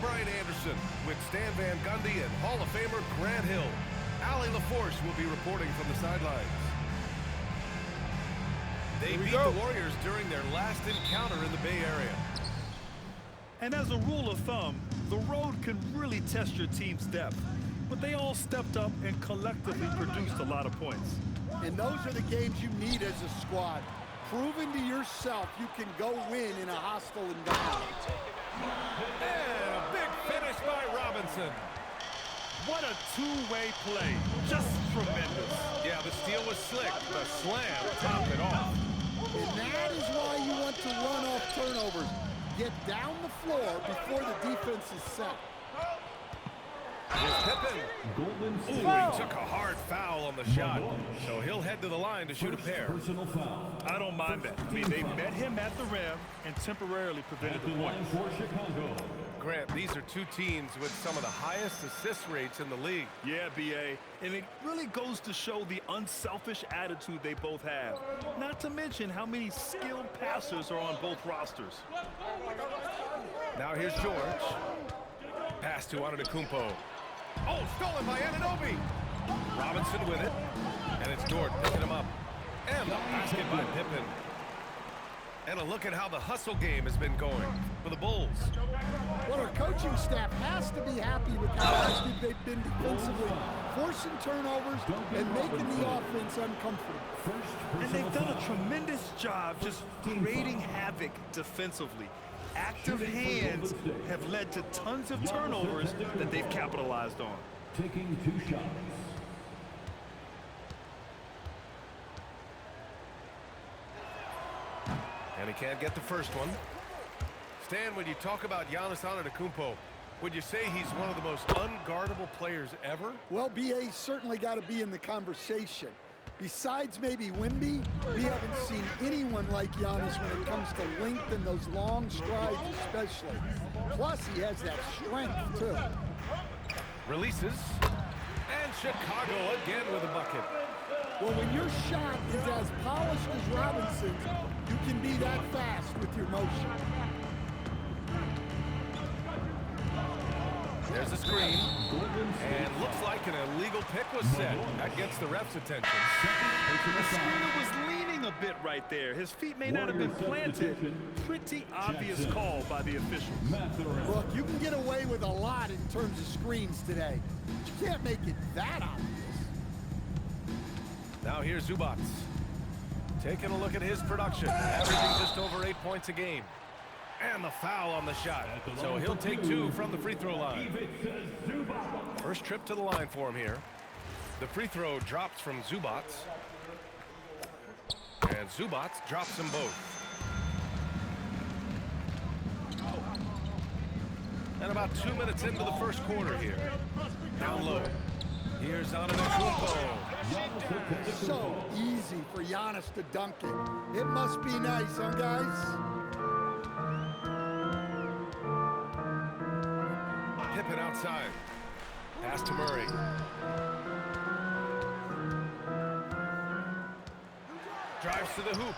Brian Anderson with Stan Van Gundy and Hall of Famer Grant Hill. Allie LaForce will be reporting from the sidelines. They beat the Warriors during their last encounter in the Bay Area. And as a rule of thumb, the road can really test your team's depth. But they all stepped up and collectively produced a lot of points. And those are the games you need as a squad. Proving to yourself you can go win in a hostile environment. And a big finish by Robinson. What a two-way play. Just tremendous. Yeah, the steal was slick. The slam topped it off. And that is why you want to run off turnovers. Get down the floor before the defense is set. Here's Pippen. Ooh, he took a hard foul on the shot. So he'll head to the line to shoot a pair. I don't mind that. I mean, they met him at the rim and temporarily prevented the point. Grant, these are two teams with some of the highest assist rates in the league. Yeah, B.A. And it really goes to show the unselfish attitude they both have. Not to mention how many skilled passers are on both rosters. Now here's George. Pass to Antetokounmpo. Oh, stolen by Anunoby. Robinson with it. And it's Dort picking him up. And the basket by Pippen. And a look at how the hustle game has been going for the Bulls. Well, our coaching staff has to be happy with how active they've been defensively, forcing turnovers and making the offense uncomfortable. And they've done a tremendous job just creating havoc defensively. Active hands have led to tons of turnovers that they've capitalized on. Taking 2 shots. And he can't get the first one. Stan, when you talk about Giannis Antetokounmpo, would you say he's one of the most unguardable players ever? Well, B.A.'s certainly got to be in the conversation. Besides maybe Wemby, we haven't seen anyone like Giannis when it comes to length and those long strides especially. Plus, he has that strength, too. Releases. And Chicago again with a bucket. Well, when your shot is as polished as Robinson's, you can be that fast with your motion. There's a screen. And looks like an illegal pick was set. That gets the ref's attention. The screener was leaning a bit right there. His feet may not have been planted. Pretty obvious call by the officials. Look, you can get away with a lot in terms of screens today. But you can't make it that obvious. Now here's Zubac. Taking a look at his production. Averaging just over 8 points a game. And the foul on the shot. So he'll take 2 from the free throw line. First trip to the line for him here. The free throw drops from Zubac. And Zubac drops them both. And about 2 minutes into the first quarter here. Down low. Here's Antetokounmpo. So easy for Giannis to dunk it. It must be nice, huh, guys? Pippen outside. Pass to Murray. Drives to the hoop.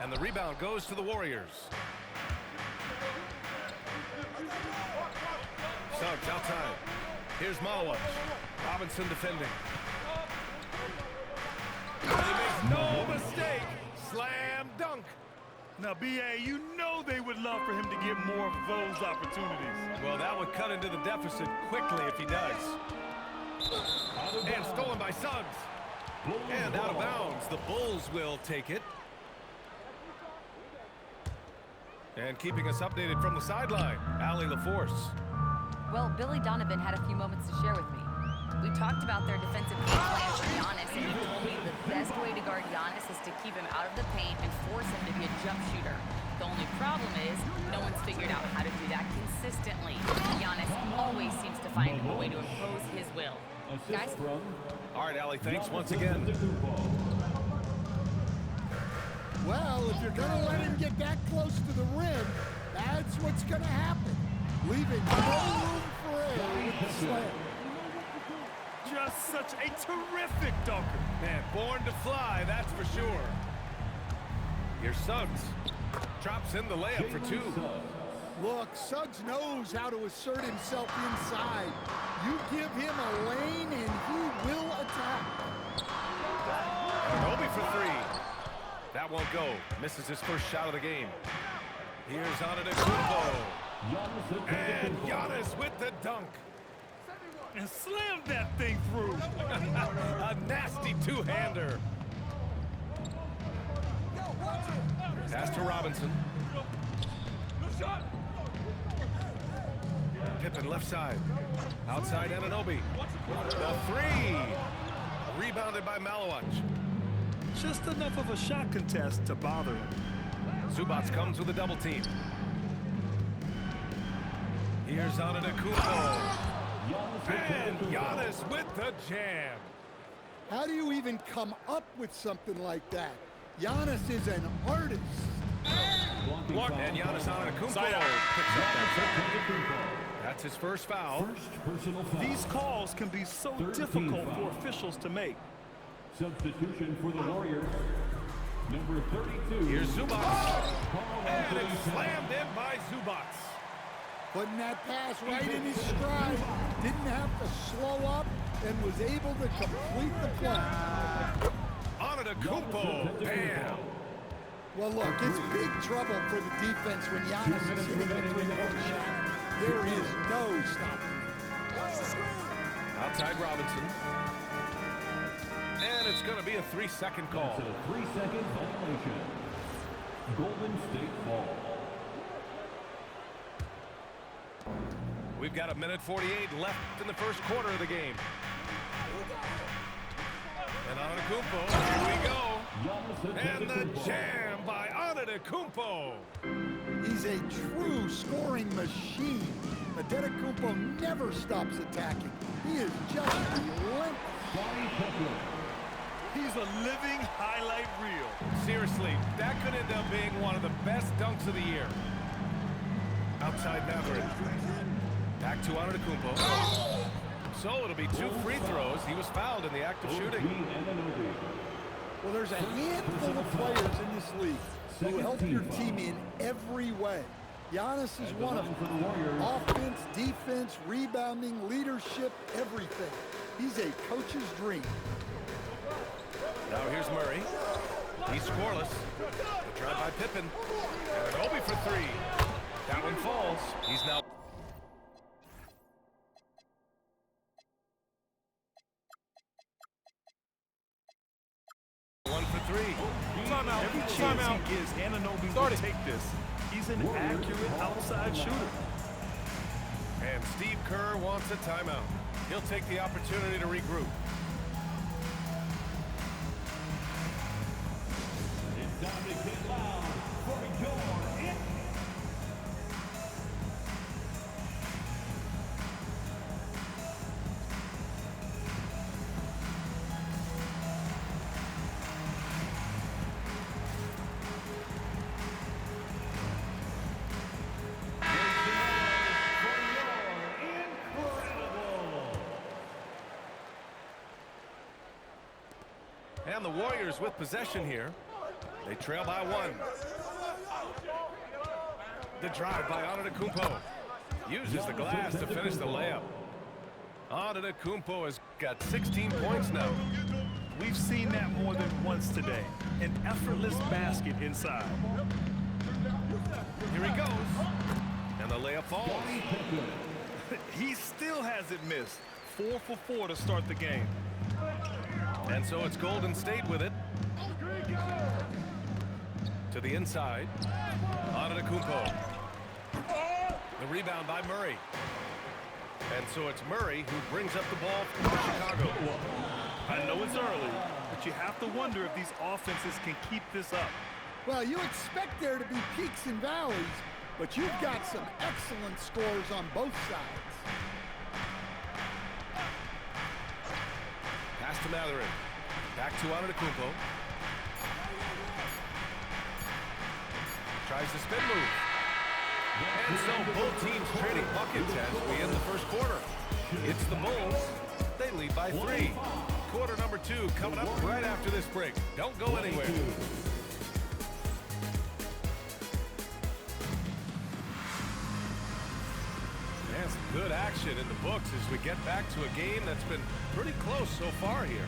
And the rebound goes to the Warriors. Suggs outside. Here's Malawich. Robinson defending. And he makes no mistake. Slam dunk. Now, B.A., you know they would love for him to get more of those opportunities. Well, that would cut into the deficit quickly if he does. And stolen by Suggs. And out of bounds. The Bulls will take it. And keeping us updated from the sideline, Allie LaForce. Well, Billy Donovan had a few moments to share with me. We talked about their defensive game plan for Giannis, and he told me the best way to guard Giannis is to keep him out of the paint and force him to be a jump shooter. The only problem is no one's figured out how to do that consistently. Giannis always seems to find a way to impose his will. Guys? All right, Allie, thanks once again. Well, if you're going to let him get that close to the rim, that's what's going to happen. Leaving no room for error with the slam. Just such a terrific dunker. Man, born to fly, that's for sure. Here's Suggs. Drops in the layup for 2. Look, Suggs knows how to assert himself inside. You give him a lane and he will attack. Anunoby for three. That won't go. Misses his first shot of the game. Here's Antetokounmpo. And Giannis with the dunk. And slammed that thing through. A nasty two-hander. Pass to Robinson. Pippen left side. Outside Anunoby. The three. Rebounded by Malawach. Just enough of a shot contest to bother him. Zubac comes with a double team. Here's Antetokounmpo. And Giannis with the jam. How do you even come up with something like that? Giannis is an artist. And Giannis Antetokounmpo picks up that foul. That's his first foul. These calls can be so difficult for officials to make. Substitution for the Warriors. Number 32. Here's Zubac. And it's slammed in by Zubac. Putting that pass right in his stride. Didn't have to slow up and was able to complete the play. Antetokounmpo. Bam. Well, look, it's big trouble for the defense when Giannis is hitting a three-point shot. There is no stopping him. Outside Robinson. And it's going to be a 3-second call. That's a 3-second violation. Golden State ball. We've got 1:48 left in the first quarter of the game. And Antetokounmpo, here we go. And the jam by Antetokounmpo. He's a true scoring machine. Antetokounmpo never stops attacking. He is just relentless. He's a living highlight reel. Seriously, that could end up being one of the best dunks of the year. Outside Mathurin. Back to Antetokounmpo. So it'll be 2 free throws. He was fouled in the act of shooting. Well, there's a handful of players in this league who help your team in every way. Giannis is one of them. Offense, defense, rebounding, leadership, everything. He's a coach's dream. Now here's Murray. He's scoreless. The drive by Pippen. And Anunoby for three. That one falls. He's now... One for three. Timeout. Every chance he gives, Anunoby will take this. He's an accurate outside shooter. And Steve Kerr wants a timeout. He'll take the opportunity to regroup. It's time to get loud for your it. And the Warriors with possession here. They trail by 1. The drive by Antetokounmpo. Uses the glass to finish the layup. Antetokounmpo has got 16 points now. We've seen that more than once today. An effortless basket inside. Here he goes. And the layup falls. He still hasn't missed. 4 for 4 to start the game. And so it's Golden State with it. To the inside. Antetokounmpo. The rebound by Murray. And so it's Murray who brings up the ball for Chicago. I know it's early, but you have to wonder if these offenses can keep this up. Well, you expect there to be peaks and valleys, but you've got some excellent scores on both sides. Pass to Mathurin. Back to Antetokounmpo. Tries the spin move. And so both teams trading buckets as we end the first quarter. It's the Bulls. They lead by 3. Quarter number 2 coming up right after this break. Don't go anywhere. And some good action in the books as we get back to a game that's been pretty close so far here.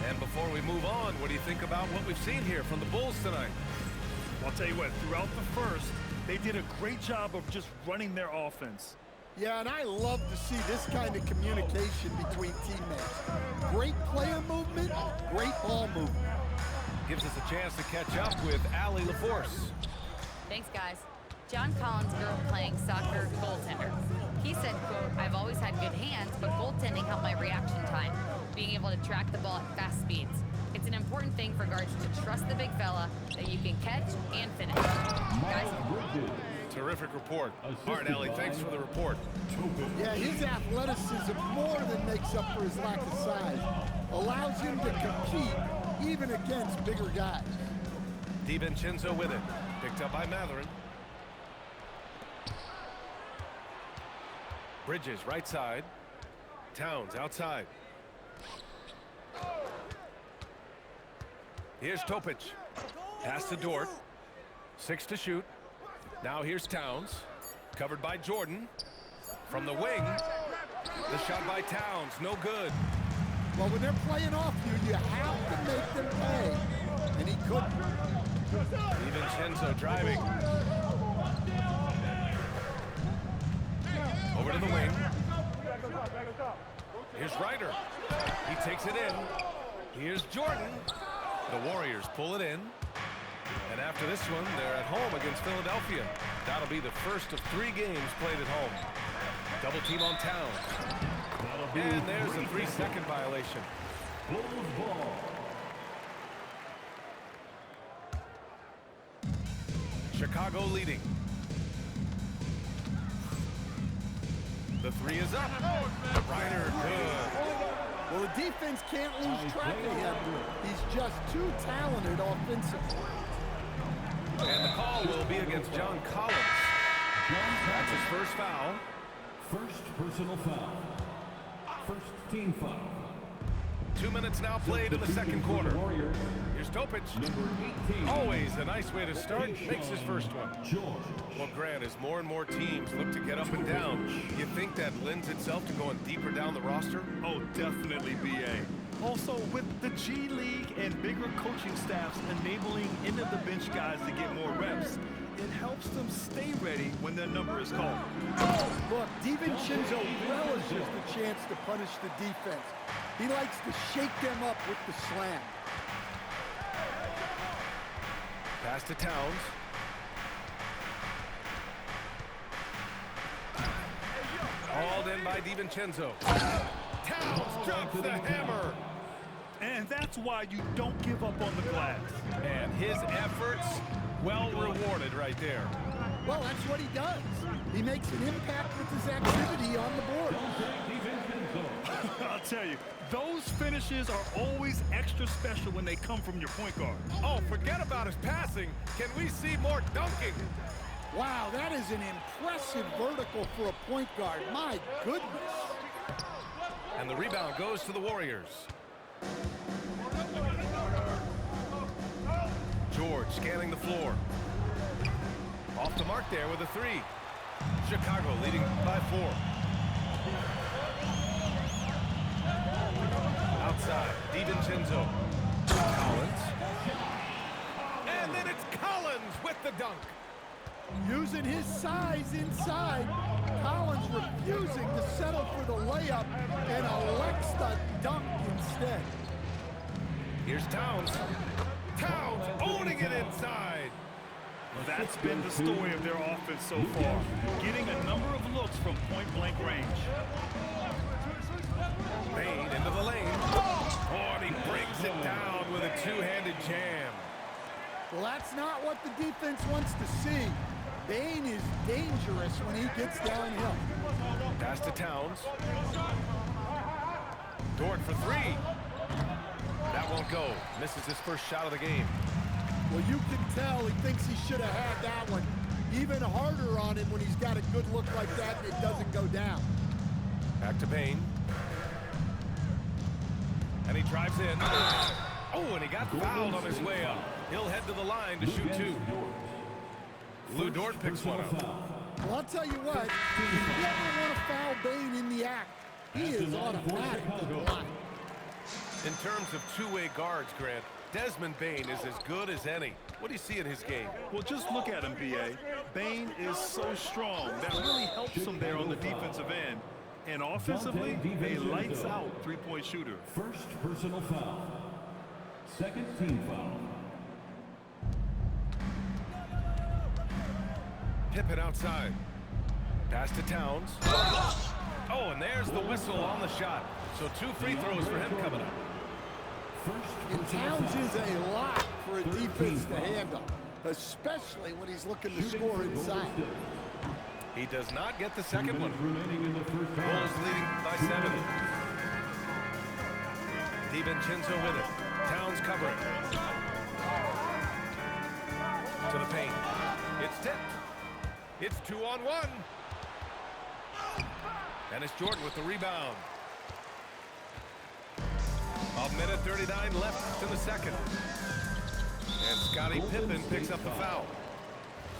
And before we move on, what do you think about what we've seen here from the Bulls tonight? I'll tell you what, throughout the first, they did a great job of just running their offense. Yeah, and I love to see this kind of communication between teammates. Great player movement, great ball movement. Gives us a chance to catch up with Allie LaForce. Thanks, guys. John Collins grew up playing soccer goaltender. He said, quote, "I've always had good hands, but goaltending helped my reaction time, being able to track the ball at fast speeds. It's an important thing for guards to trust the big fella that you can catch and finish." Guys, Terrific report. All right, Allie, thanks for the report. Yeah, his athleticism more than makes up for his lack of size. Allows him to compete even against bigger guys. DiVincenzo with it. Picked up by Matherin. Bridges, right side. Towns, outside. Here's Topic. Pass to Dort. 6 to shoot. Now here's Towns. Covered by Jordan. From the wing. The shot by Towns, no good. Well, when they're playing off you, you have to make them pay. And he couldn't. DiVincenzo driving. Over to the wing. Here's Ryder. He takes it in. Here's Jordan. The Warriors pull it in. And after this one, they're at home against Philadelphia. That'll be the first of 3 games played at home. Double team on Towns. And there's a 3-second violation. Bulls ball. Chicago leading. The 3 is up. Ryder, good. Well, the defense can't lose track of him. He's just too talented offensively. And the call will be against John Collins. That's his first foul. First personal foul. First team foul. 2 minutes now played in the second quarter. Here's Topic. Number 18. Always a nice way to start. Makes his first one. George. Well, Grant, as more and more teams look to get up and down, you think that lends itself to going deeper down the roster? Oh, definitely, BA. Also, with the G League and bigger coaching staffs enabling end-of-the-bench guys to get more reps, it helps them stay ready when their number is called. Look, DiVincenzo relishes the chance to punish the defense. He likes to shake them up with the slam. Pass to Towns. Hauled in by DiVincenzo. Towns drops the hammer. And that's why you don't give up on the glass. And his efforts, well rewarded right there. Well, that's what he does. He makes an impact with his activity on the board. I'll tell you, those finishes are always extra special when they come from your point guard. Oh, forget about his passing. Can we see more dunking? Wow, that is an impressive vertical for a point guard. My goodness. And the rebound goes to the Warriors. George scanning the floor. Off the mark there with a 3. Chicago leading by 4. Outside, DiVincenzo. Collins. And then it's Collins with the dunk. Using his size inside, Collins refusing to settle for the layup and elects the dunk instead. Here's Towns. Towns owning it inside. That's been the story of their offense so far, getting a number of looks from point-blank range. Bain into the lane. Oh, and he brings it down with a two-handed jam. Well, that's not what the defense wants to see. Bain is dangerous when he gets downhill. Pass to Towns. Dort for 3. That won't go. Misses his first shot of the game. Well, you can tell he thinks he should have had that one. Even harder on him when he's got a good look like that and it doesn't go down. Back to Bain. And he drives in. Oh, and he got fouled on his way up. He'll head to the line to shoot 2. Lou Dort picks one up. Well, I'll tell you what, if you ever want react. He is automatic in the line. In terms of two-way guards, Grant, Desmond Bane is as good as any. What do you see in his game? Well, just look at him, B.A. Bane is so strong. That really helps him there on the defensive end. And offensively, a lights-out three-point shooter. First personal foul. Second team foul. Pippen outside. Pass to Towns. Oh, and there's the whistle on the shot. So 2 free throws for him coming up. And Towns is a lot for a defense to handle, especially when he's looking to score inside. He does not get the second one. Remaining in the first half. Bulls leading by 7. DiVincenzo with it. Towns covering. To the paint. It's tipped. It's 2-on-1. And it's Jordan with the rebound. A minute 39 left in the second. And Scottie Pippen picks up the foul.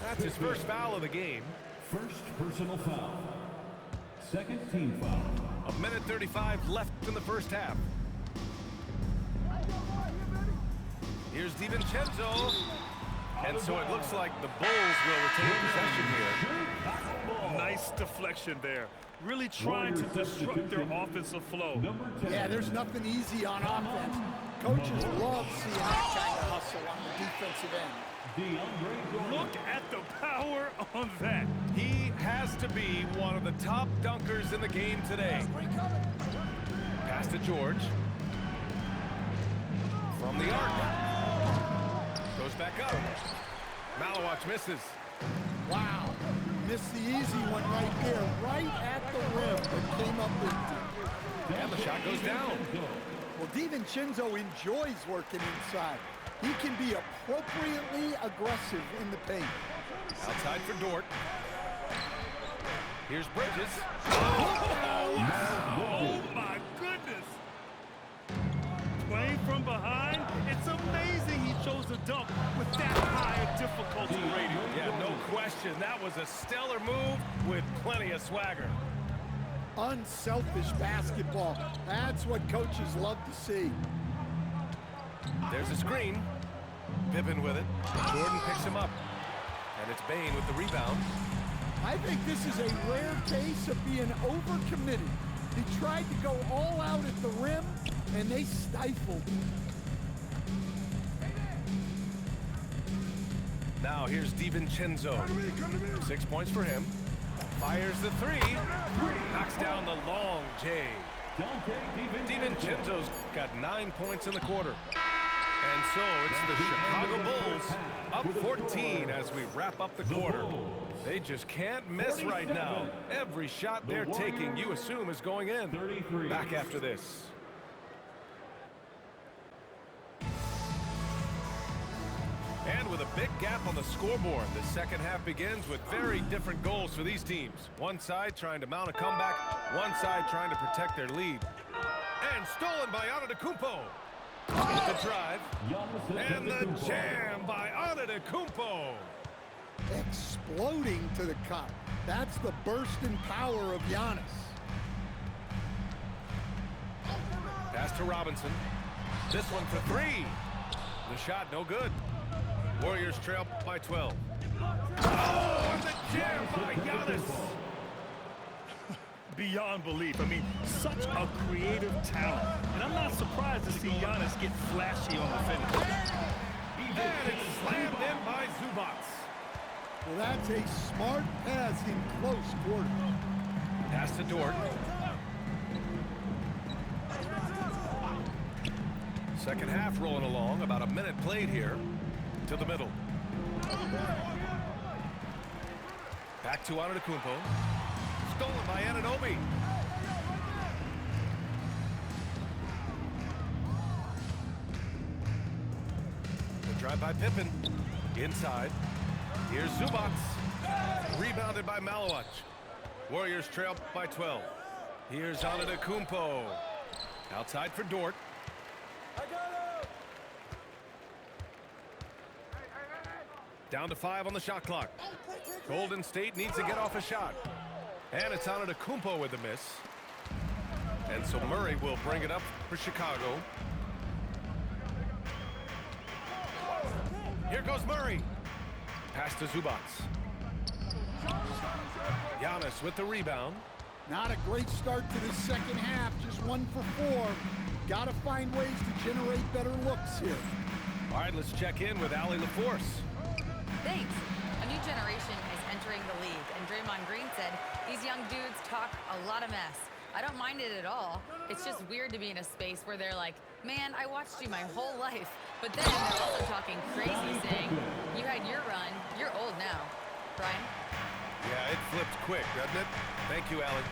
That's his first foul of the game. First personal foul. Second team foul. A minute 35 left in the first half. Here's DiVincenzo. And so it looks like the Bulls will retain possession here. Nice deflection there. Really trying to disrupt their offensive flow. Yeah, there's nothing easy on offense. Coaches love seeing that kind of hustle on the defensive end. Look at the power on that. He has to be one of the top dunkers in the game today. Pass to George. From the arc. Goes back up. Malawach misses. Wow. Missed the easy one right there, right at the rim, but came up empty. And the shot goes down. Well, DiVincenzo enjoys working inside. He can be appropriately aggressive in the paint. Outside for Dort. Here's Bridges. Oh, my goodness. Playing from behind, it's amazing he chose to dunk with that high a difficulty rating. Yeah, no question. That was a stellar move with plenty of swagger. Unselfish basketball. That's what coaches love to see. There's a screen. Pippen with it. Jordan picks him up. And it's Bane with the rebound. I think this is a rare case of being overcommitted. He tried to go all out at the rim, and they stifled. Now here's DiVincenzo. 6 points for him. Fires the three. Knocks down the long J. DiVincenzo's got 9 points in the quarter. And so it's the Chicago Bulls up 14 as we wrap up the quarter. They just can't miss right now. Every shot they're taking, you assume, is going in. Back after this. And with a big gap on the scoreboard, the second half begins with very different goals for these teams. One side trying to mount a comeback, one side trying to protect their lead. And stolen by Antetokounmpo. The drive. And the jam by Antetokounmpo. Exploding to the cup. That's the bursting power of Giannis. Pass to Robinson. This one for three. The shot no good. Warriors trail by 12. Oh, and the jam by Giannis. Beyond belief. I mean, such a creative talent. And I'm not surprised to see Giannis get flashy on the finish. And it's slammed in by Zubac. Well, that's a smart pass in close quarter. Pass to Dort. Second half rolling along. About a minute played here. To the middle. Back to Antetokounmpo. Stolen by Anunoby. The drive by Pippen. Inside. Here's Zubac. Rebounded by Malawach. Warriors trail by 12. Here's Antetokounmpo. Outside for Dort. Down to 5 on the shot clock. Golden State needs to get off a shot. And it's Antetokounmpo with the miss. And so Murray will bring it up for Chicago. Here goes Murray. Pass to Zubac. Giannis with the rebound. Not a great start to the second half, just 1 for 4. Got to find ways to generate better looks here. All right, let's check in with Allie LaForce. Thanks. A new generation is entering the league, and Draymond Green said these young dudes talk a lot of mess. I don't mind it at all. It's just weird to be in a space where they're like, man, I watched you my whole life. But then they're also talking crazy, saying, you had your run, you're old now. Brian? Yeah, it flipped quick, doesn't it? Thank you, Allie.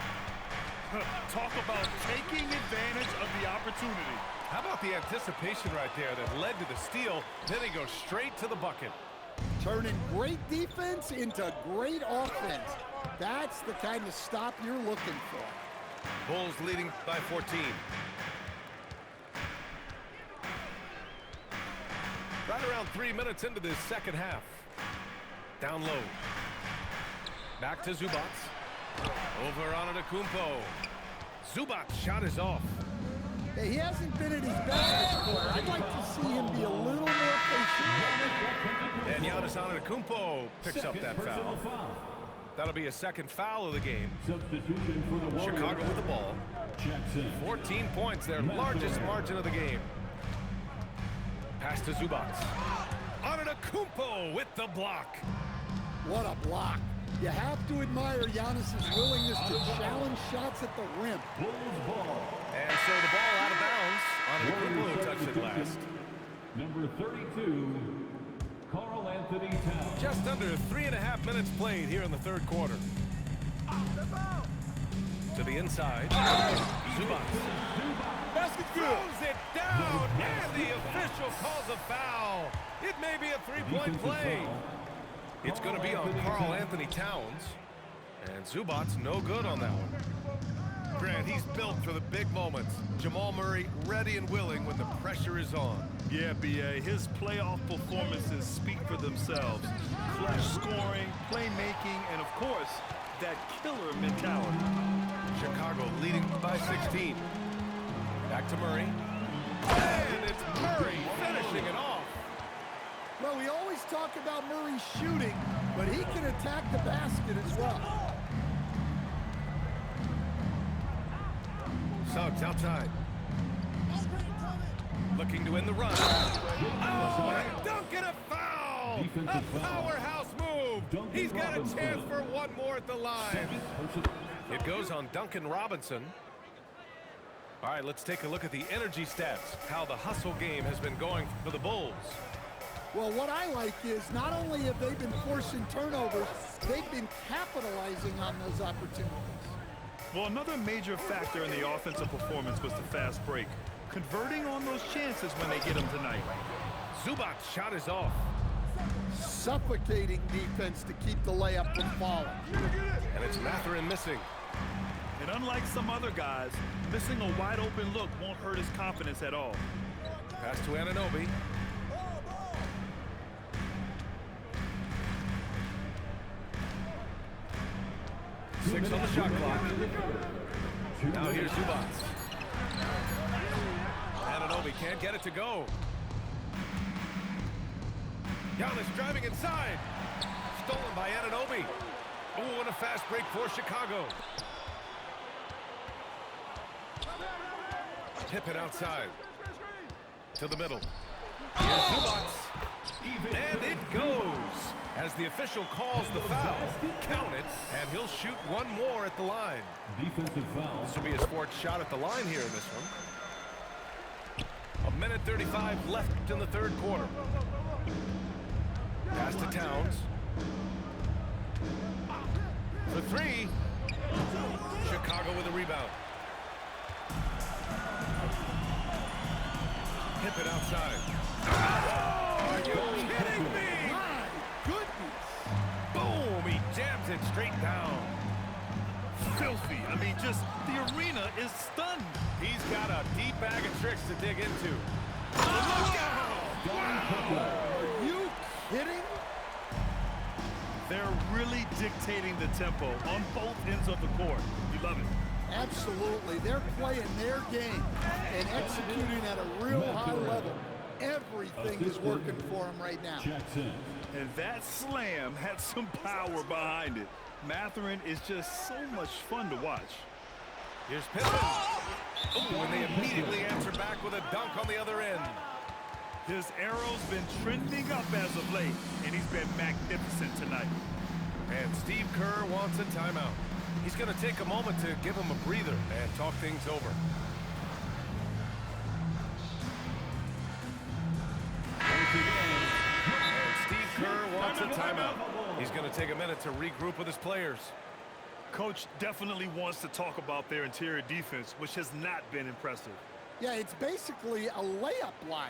Talk about taking advantage of the opportunity. How about the anticipation right there that led to the steal, then he goes straight to the bucket. Turning great defense into great offense. That's the kind of stop you're looking for. Bulls leading by 14. Right around 3 minutes into this second half. Down low. Back to Zubac. Over on Antetokounmpo. Zubac's shot is off. Hey, he hasn't been at his best this quarter. I'd like to see him be a little more patient. And Giannis Antetokounmpo picks up that foul. That'll be a second foul of the game. Substitution for the Warriors. Chicago with the ball. Jackson. 14 points, their largest margin of the game. Pass to Zubac. Antetokounmpo with the block. What a block. You have to admire Giannis's willingness to challenge shots at the rim. Bulls ball. And so the ball out of bounds. Antetokounmpo touched it last. Number 32, Karl Anthony Towns. Just under 3.5 minutes played here in the third quarter. To the inside. Zubac. Basket Throws it down, and the official calls a foul. It may be a three-point play. It's going to be on Karl Anthony Towns. And Zubac's no good on that one. Grant, he's built for the big moments. Jamal Murray ready and willing when the pressure is on. Yeah, B.A. His playoff performances speak for themselves. Clutch scoring, playmaking, and of course, that killer mentality. Chicago leading by 16. Back to Murray. And it's Murray finishing it off. Well, we always talk about Murray shooting, but he can attack the basket as well. Suggs outside. Looking to win the run. Oh, and Duncan a foul! A powerhouse move! He's got a chance for one more at the line. It goes on Duncan Robinson. All right, let's take a look at the energy stats, how the hustle game has been going for the Bulls. Well, what I like is not only have they been forcing turnovers, they've been capitalizing on those opportunities. Well, another major factor in the offensive performance was the fast break. Converting on those chances when they get them tonight. Zubac's shot is off. Suffocating defense to keep the layup from falling. And it's Mathurin missing. And unlike some other guys, missing a wide open look won't hurt his confidence at all. Pass to Anunoby. Six on the shot clock. Now here's Zubac. Anunoby can't get it to go. Giannis driving inside. Stolen by Anunoby. Oh, and a fast break for Chicago. Pippen outside. To the middle. Here's Zubac. And it goes. As the official calls the foul, count it, and he'll shoot one more at the line. Defensive foul. This will be his fourth shot at the line here in this one. 1:35 left in the third quarter. Pass to Towns. For three. Chicago with a rebound. Pippen outside. Oh, are you kidding me? Boom! He jams it straight down. Filthy. I mean, just the arena is stunned. He's got a deep bag of tricks to dig into. Are you kidding? They're really dictating the tempo on both ends of the court. You love it. Absolutely. They're playing their game and executing at a real high level. Everything is working for them right now. Jackson. And that slam had some power behind it. Mathurin is just so much fun to watch. Here's Pippen. Oh, and they immediately answer back with a dunk on the other end. His arrow's been trending up as of late, and he's been magnificent tonight. And Steve Kerr wants a timeout. He's going to take a moment to give him a breather and talk things over. And Steve Kerr wants a timeout. He's going to take a minute to regroup with his players. Coach definitely wants to talk about their interior defense, which has not been impressive. Yeah, it's basically a layup line.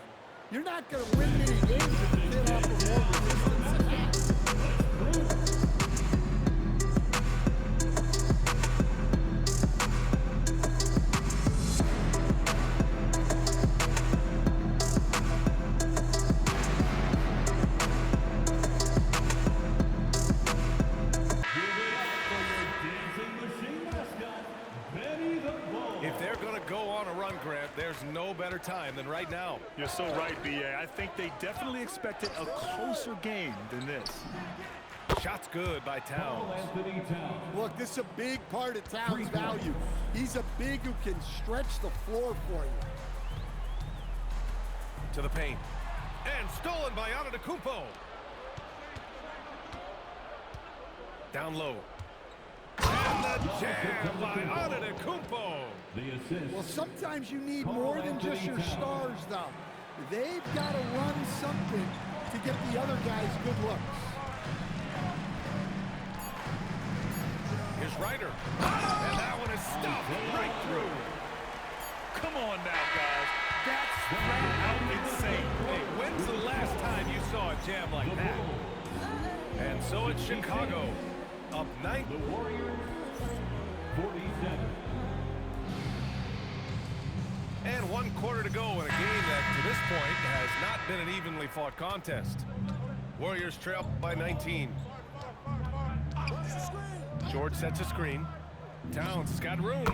You're not going to win many games if you get off of more resistance than that. If they're going to go on a run, Grant, there's no better time than right now. You're so right, B.A. I think they definitely expected a closer game than this. Shot's good by Towns. Anthony Towns. Look, this is a big part of Towns' value. He's a big who can stretch the floor for you. To the paint. And stolen by Antetokounmpo. Down low. And the jam by Antetokounmpo. The assist. Well, sometimes you need more than just your stars, though. They've got to run something to get the other guys good looks. Here's Ryder. And that one is stuffed right through. Come on now, guys. That's flat out insane. Hey, when's the last time you saw a jam like that? And so it's Chicago. Up 9. The Warriors, 47. And 1 quarter to go in a game that, to this point, has not been an evenly fought contest. Warriors trail by 19. George sets a screen. Towns has got room.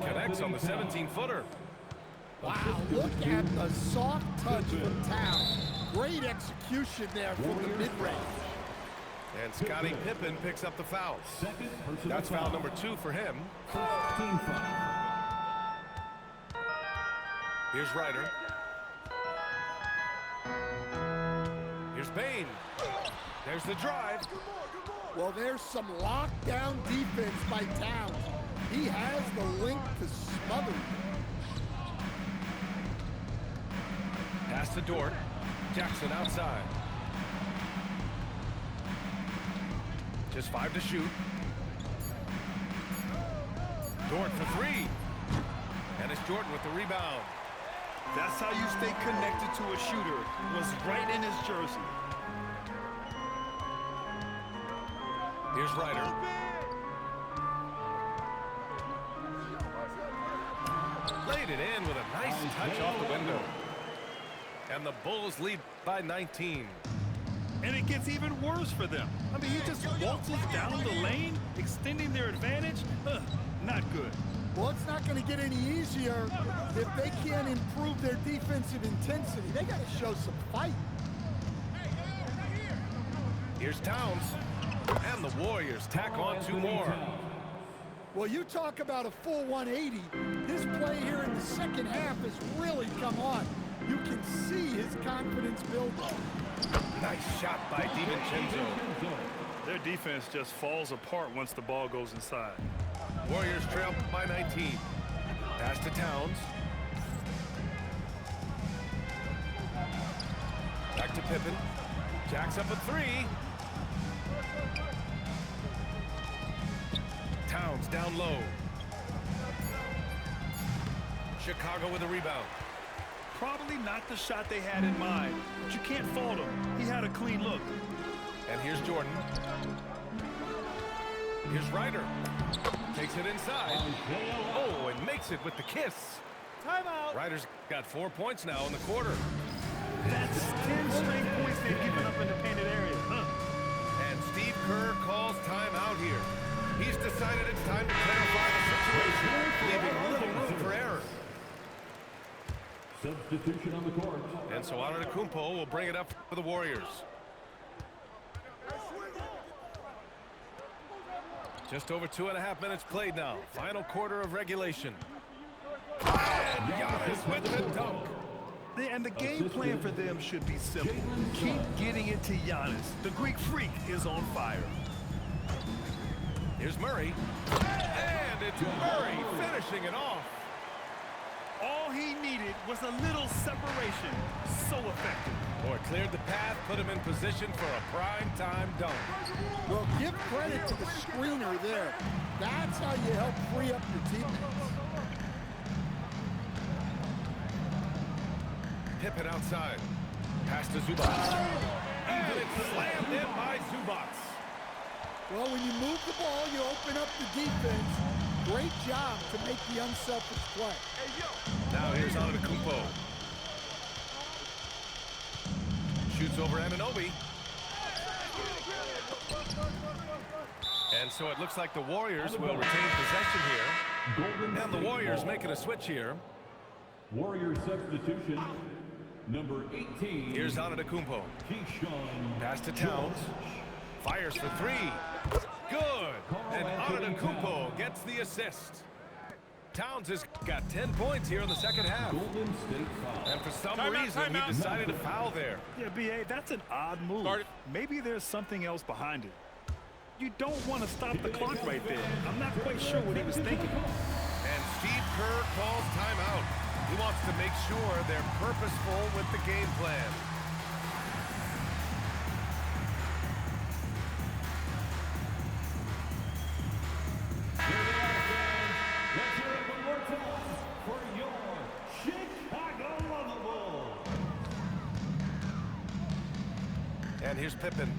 Connects on the 17-footer. Wow, look at the soft touch from Towns. Great execution there from the mid-range. And Scottie Pippen picks up the foul. That's foul number 2 for him. Team foul. Here's Ryder. Here's Bane. There's the drive. Well, there's some lockdown defense by Towns. He has the length to smother. Pass to Dort. Jackson outside. Just 5 to shoot. Dort for 3. And it's Jordan with the rebound. That's how you stay connected to a shooter. Was right in his jersey. Here's Ryder. Laid it in with a nice touch off the window. And the Bulls lead by 19. And it gets even worse for them. I mean, he just waltzes down the lane, extending their advantage. Not good. Well, it's not going to get any easier if they can't improve their defensive intensity. They got to show some fight. Here's Towns. And the Warriors tack on 2 more. Well, you talk about a full 180. His play here in the second half has really come on. You can see his confidence building. Nice shot by DiVincenzo. Their defense just falls apart once the ball goes inside. Warriors trail by 19. Pass to Towns. Back to Pippen. Jacks up a 3. Towns down low. Chicago with a rebound. Probably not the shot they had in mind, but you can't fault him. He had a clean look. And here's Jordan. Here's Ryder. Takes it inside. Oh, and makes it with the kiss. Timeout. Ryder's got 4 points now in the quarter. That's 10 straight points they've given up in the painted area. And Steve Kerr calls timeout here. He's decided it's time to clarify the situation. substitution on the court. And so Antetokounmpo will bring it up for the Warriors. Just over 2.5 minutes played now. Final quarter of regulation. And Giannis with the dunk. And the game plan for them should be simple. Keep getting it to Giannis. The Greek freak is on fire. Here's Murray. And it's Murray finishing it off. All he needed was a little separation. So effective. Boy, cleared the path, put him in position for a prime-time dunk. Well, give credit to the screener there. That's how you help free up your teammates. Pippen outside. Pass to Zubac. And it's slammed in by Zubac. Well, when you move the ball, you open up the defense. Great job to make the unselfish play. Now here's Antetokounmpo. Shoots over Anunoby. And so it looks like the Warriors will retain possession here. And the Warriors making a switch here. Warrior substitution, number 18. Here's Antetokounmpo. Keyshawn. Pass to Towns. Fires for three. Good. And Antetokounmpo gets the assist. Towns has got 10 points here in the second half. Golden State foul. And for some reason, he decided to foul there. Yeah, B.A., that's an odd move. Maybe there's something else behind it. You don't want to stop the clock right there. I'm not quite sure what he was thinking. And Steve Kerr calls timeout. He wants to make sure they're purposeful with the game plan. Let's hear it one more time for your Chicago Lovables. And here's Pippen.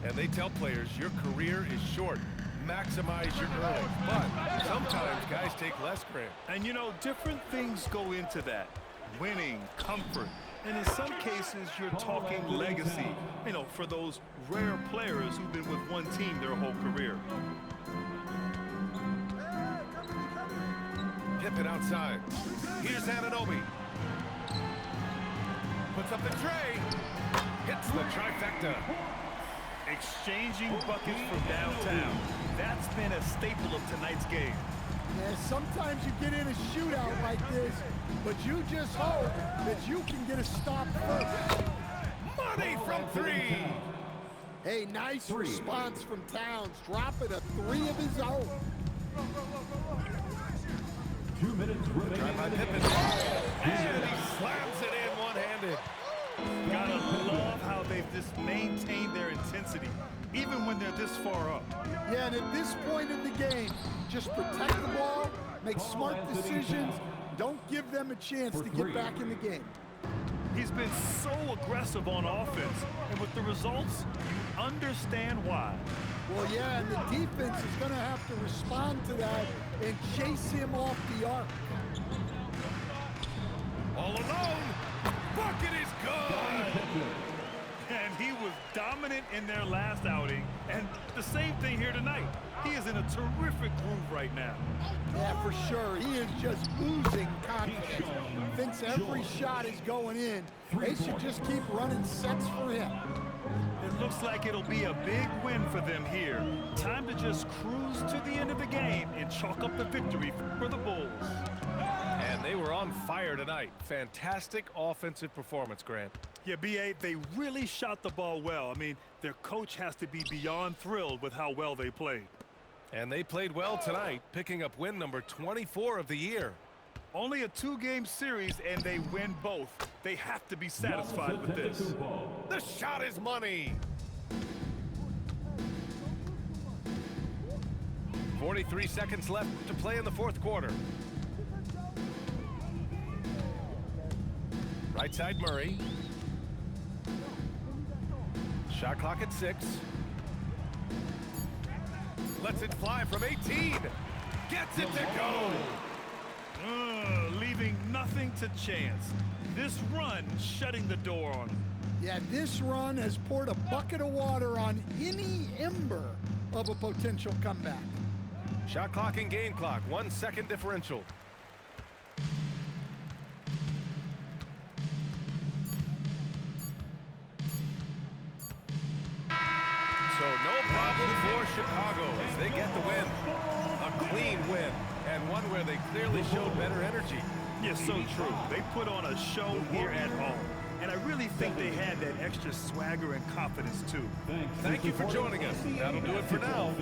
And they tell players, your career is short. Maximize your earnings. But sometimes guys take less, Grant. And you know, different things go into that. Winning, comfort, and in some cases, you're talking legacy. You know, for those rare players who've been with one team their whole career. Pippen outside. Here's Anunoby. Puts up the tray. Hits the trifecta. Exchanging buckets from downtown. That's been a staple of tonight's game. Yeah, sometimes you get in a shootout like this, but you just hope that you can get a stop first. Money from three. Hey, nice response from Towns, dropping a three of his own. 2 minutes remaining. Drive by Pippen. And he slams it in one-handed. Gotta love how they've just maintained their intensity, even when they're this far up. Yeah, and at this point in the game, just protect the ball, make smart decisions, don't give them a chance to get back in the game. He's been so aggressive on offense, and with the results, you understand why. Well, yeah, and the defense is going to have to respond to that and chase him off the arc. All alone. Bucket is good. And he was dominant in their last outing, and the same thing here tonight. He is in a terrific groove right now. Yeah, for sure. He is just oozing confidence. Thinks every shot is going in. They should just keep running sets for him. It looks like it'll be a big win for them here. Time to just cruise to the end of the game and chalk up the victory for the Bulls. And they were on fire tonight. Fantastic offensive performance, Grant. Yeah, B.A., they really shot the ball well. I mean, their coach has to be beyond thrilled with how well they played. And they played well tonight, picking up win number 24 of the year. Only a two-game series, and they win both. They have to be satisfied with this. The shot is money. 43 seconds left to play in the fourth quarter. Right side Murray. Shot clock at 6. Lets it fly from 18. Gets it to go. Leaving nothing to chance. This run shutting the door on them. Yeah, this run has poured a bucket of water on any ember of a potential comeback. Shot clock and game clock, 1 second differential. So no problem for Chicago as they get the win. A clean win, and one where they clearly showed better energy. Yes, so true. They put on a show here at home. And I really think they had that extra swagger and confidence, too. Thank you for joining us. That'll do it for now.